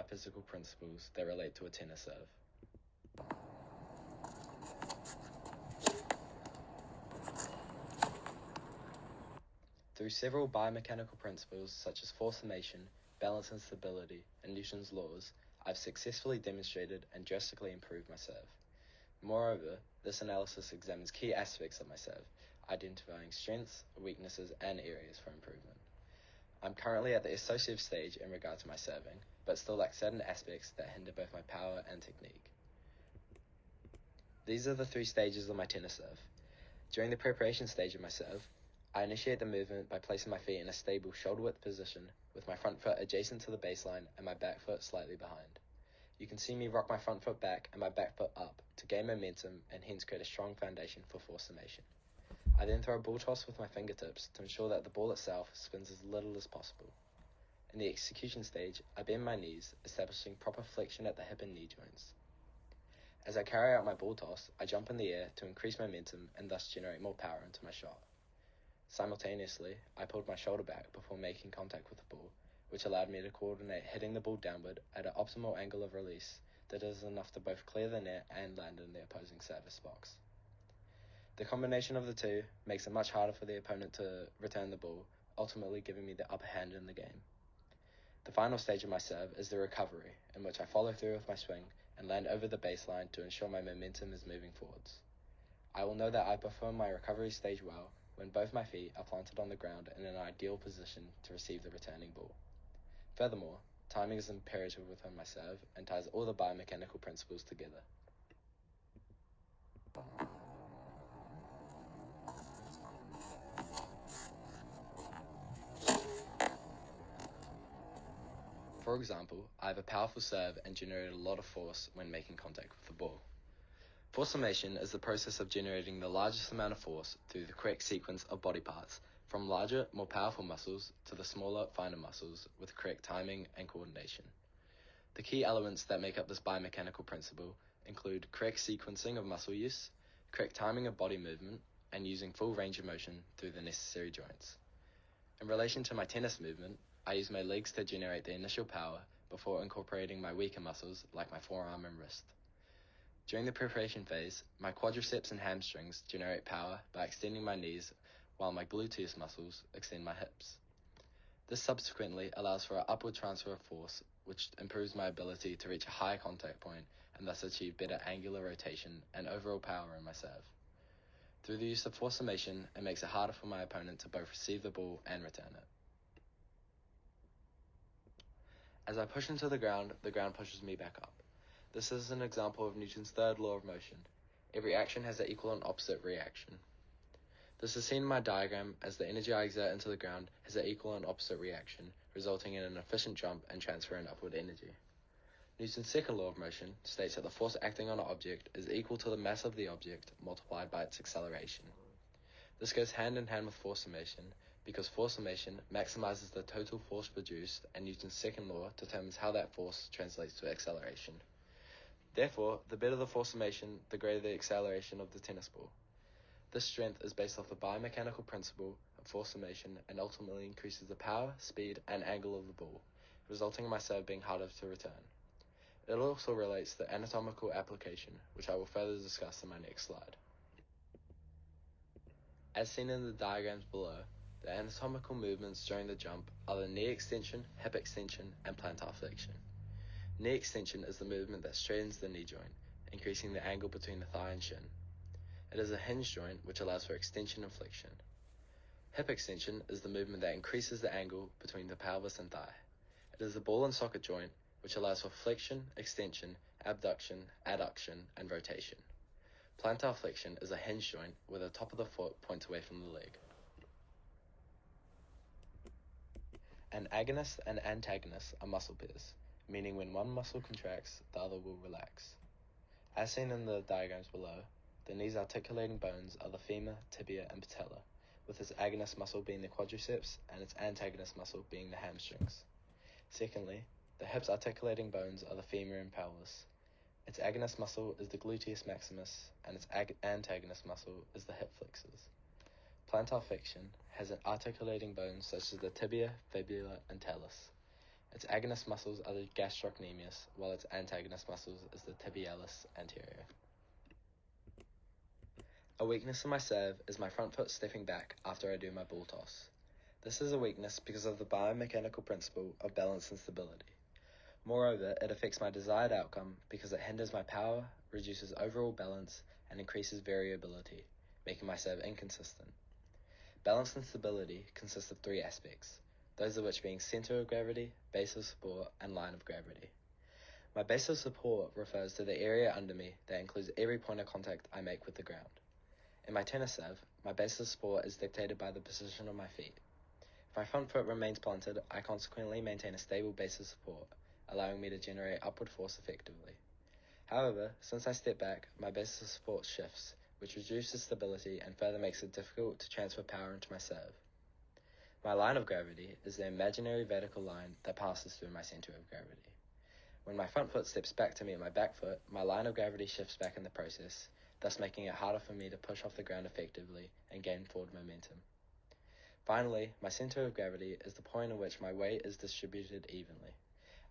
biophysical principles that relate to a tennis serve. Through several biomechanical principles such as force summation, balance and stability, and Newton's laws, I've successfully demonstrated and drastically improved my serve. Moreover, this analysis examines key aspects of my serve, identifying strengths, weaknesses, and areas for improvement. I'm currently at the associative stage in regard to my serving, but still lack certain aspects that hinder both my power and technique. These are the 3 stages of my tennis serve. During the preparation stage of my serve, I initiate the movement by placing my feet in a stable shoulder-width position with my front foot adjacent to the baseline and my back foot slightly behind. You can see me rock my front foot back and my back foot up to gain momentum and hence create a strong foundation for force summation. I then throw a ball toss with my fingertips to ensure that the ball itself spins as little as possible. In the execution stage, I bend my knees, establishing proper flexion at the hip and knee joints. As I carry out my ball toss, I jump in the air to increase momentum and thus generate more power into my shot. Simultaneously, I pulled my shoulder back before making contact with the ball, which allowed me to coordinate hitting the ball downward at an optimal angle of release that is enough to both clear the net and land in the opposing service box. The combination of the two makes it much harder for the opponent to return the ball, ultimately giving me the upper hand in the game. The final stage of my serve is the recovery, in which I follow through with my swing and land over the baseline to ensure my momentum is moving forwards. I will know that I perform my recovery stage well when both my feet are planted on the ground in an ideal position to receive the returning ball. Furthermore, timing is imperative within my serve and ties all the biomechanical principles together. For example, I have a powerful serve and generate a lot of force when making contact with the ball. Force summation is the process of generating the largest amount of force through the correct sequence of body parts, from larger, more powerful muscles to the smaller, finer muscles with correct timing and coordination. The key elements that make up this biomechanical principle include correct sequencing of muscle use, correct timing of body movement, and using full range of motion through the necessary joints. In relation to my tennis movement, I use my legs to generate the initial power before incorporating my weaker muscles like my forearm and wrist. During the preparation phase, my quadriceps and hamstrings generate power by extending my knees while my gluteus muscles extend my hips. This subsequently allows for an upward transfer of force, which improves my ability to reach a higher contact point and thus achieve better angular rotation and overall power in my serve. Through the use of force summation, it makes it harder for my opponent to both receive the ball and return it. As I push into the ground pushes me back up. This is an example of Newton's third law of motion. Every action has an equal and opposite reaction. This is seen in my diagram as the energy I exert into the ground has an equal and opposite reaction, resulting in an efficient jump and transferring upward energy. Newton's second law of motion states that the force acting on an object is equal to the mass of the object multiplied by its acceleration. This goes hand in hand with force summation because force summation maximizes the total force produced, and Newton's second law determines how that force translates to acceleration. Therefore, the better the force summation, the greater the acceleration of the tennis ball. This strength is based off the biomechanical principle of force summation and ultimately increases the power, speed, and angle of the ball, resulting in my serve being harder to return. It also relates to the anatomical application, which I will further discuss in my next slide. As seen in the diagrams below, the anatomical movements during the jump are the knee extension, hip extension, and plantar flexion. Knee extension is the movement that straightens the knee joint, increasing the angle between the thigh and shin. It is a hinge joint which allows for extension and flexion. Hip extension is the movement that increases the angle between the pelvis and thigh. It is a ball and socket joint which allows for flexion, extension, abduction, adduction, and rotation. Plantar flexion is a hinge joint where the top of the foot points away from the leg. An agonist and antagonist are muscle pairs, meaning when one muscle contracts, the other will relax. As seen in the diagrams below, the knee's articulating bones are the femur, tibia, and patella, with its agonist muscle being the quadriceps and its antagonist muscle being the hamstrings. Secondly, the hip's articulating bones are the femur and pelvis. Its agonist muscle is the gluteus maximus, and its antagonist muscle is the hip flexors. Plantar flexion has an articulating bones such as the tibia, fibula, and talus. Its agonist muscles are the gastrocnemius, while its antagonist muscles is the tibialis anterior. A weakness in my serve is my front foot stepping back after I do my ball toss. This is a weakness because of the biomechanical principle of balance and stability. Moreover, it affects my desired outcome because it hinders my power, reduces overall balance, and increases variability, making my serve inconsistent. Balance and stability consist of three aspects, those of which being center of gravity, base of support, and line of gravity. My base of support refers to the area under me that includes every point of contact I make with the ground. In my tennis serve, my base of support is dictated by the position of my feet. If my front foot remains planted, I consequently maintain a stable base of support, allowing me to generate upward force effectively. However, since I step back, my base of support shifts, which reduces stability and further makes it difficult to transfer power into my serve. My line of gravity is the imaginary vertical line that passes through my center of gravity. When my front foot steps back to me and my back foot, my line of gravity shifts back in the process, thus making it harder for me to push off the ground effectively and gain forward momentum. Finally, my center of gravity is the point at which my weight is distributed evenly.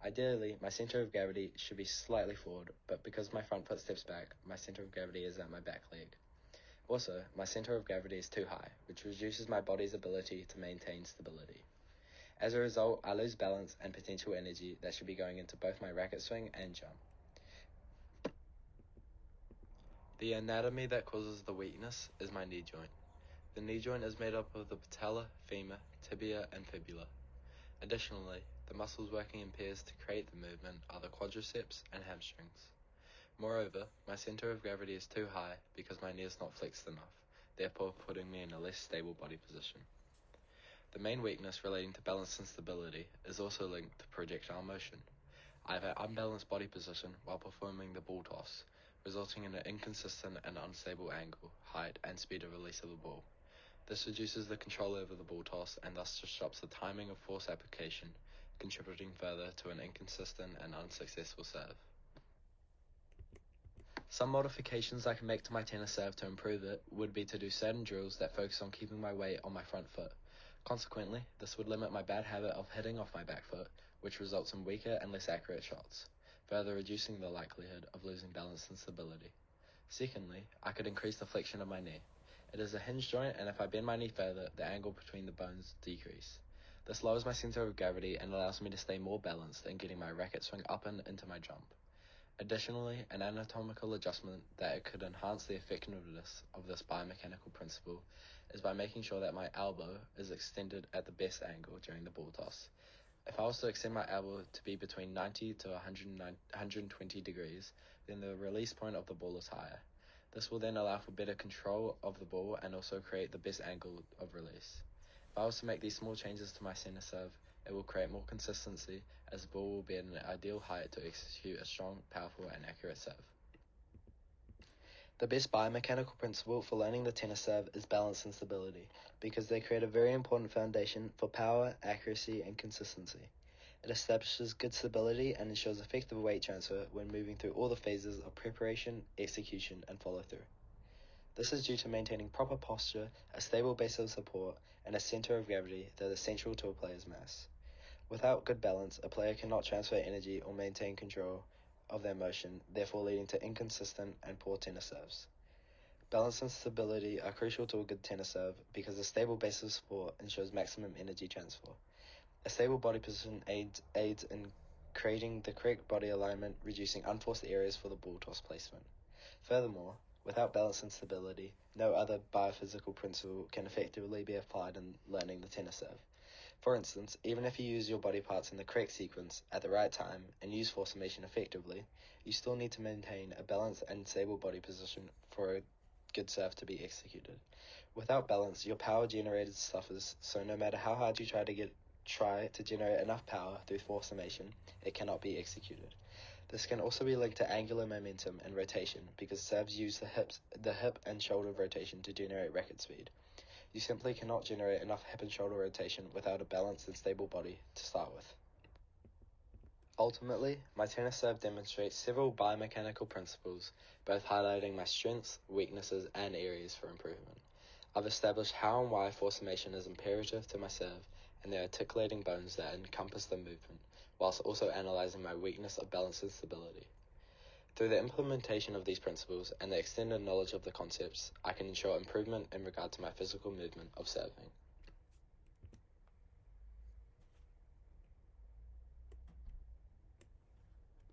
Ideally, my center of gravity should be slightly forward, but because my front foot steps back, my center of gravity is at my back leg. Also, my center of gravity is too high, which reduces my body's ability to maintain stability. As a result, I lose balance and potential energy that should be going into both my racket swing and jump. The anatomy that causes the weakness is my knee joint. The knee joint is made up of the patella, femur, tibia, and fibula. Additionally, the muscles working in pairs to create the movement are the quadriceps and hamstrings. Moreover, my center of gravity is too high because my knee is not flexed enough, therefore putting me in a less stable body position. The main weakness relating to balance and stability is also linked to projectile motion. I have an unbalanced body position while performing the ball toss, resulting in an inconsistent and unstable angle, height, and speed of release of the ball. This reduces the control over the ball toss and thus disrupts the timing of force application, contributing further to an inconsistent and unsuccessful serve. Some modifications I can make to my tennis serve to improve it would be to do certain drills that focus on keeping my weight on my front foot. Consequently, this would limit my bad habit of hitting off my back foot, which results in weaker and less accurate shots, further reducing the likelihood of losing balance and stability. Secondly, I could increase the flexion of my knee. It is a hinge joint, and if I bend my knee further, the angle between the bones decrease. This lowers my center of gravity and allows me to stay more balanced in getting my racket swing up and into my jump. Additionally, an anatomical adjustment that could enhance the effectiveness of this biomechanical principle is by making sure that my elbow is extended at the best angle during the ball toss. If I was to extend my elbow to be between 90 to 120 degrees, then the release point of the ball is higher. This will then allow for better control of the ball and also create the best angle of release. If I was to make these small changes to my center serve, it will create more consistency as the ball will be at an ideal height to execute a strong, powerful, and accurate serve. The best biomechanical principle for learning the tennis serve is balance and stability, because they create a very important foundation for power, accuracy, and consistency. It establishes good stability and ensures effective weight transfer when moving through all the phases of preparation, execution, and follow-through. This is due to maintaining proper posture, a stable base of support, and a center of gravity that is central to a player's mass. Without good balance, a player cannot transfer energy or maintain control of their motion, therefore leading to inconsistent and poor tennis serves. Balance and stability are crucial to a good tennis serve because a stable base of support ensures maximum energy transfer. A stable body position aids in creating the correct body alignment, reducing unforced areas for the ball toss placement. Furthermore, without balance and stability, no other biophysical principle can effectively be applied in learning the tennis serve. For instance, even if you use your body parts in the correct sequence at the right time and use force summation effectively, you still need to maintain a balanced and stable body position for a good serve to be executed. Without balance, your power generated suffers, so no matter how hard you try to generate enough power through force summation, it cannot be executed. This can also be linked to angular momentum and rotation because serves use the hip and shoulder rotation to generate racket speed. You simply cannot generate enough hip and shoulder rotation without a balanced and stable body to start with. Ultimately, my tennis serve demonstrates several biomechanical principles, both highlighting my strengths, weaknesses, and areas for improvement. I've established how and why force summation is imperative to my serve and the articulating bones that encompass the movement, whilst also analysing my weakness of balance and stability. Through the implementation of these principles and the extended knowledge of the concepts, I can ensure improvement in regard to my physical movement of serving.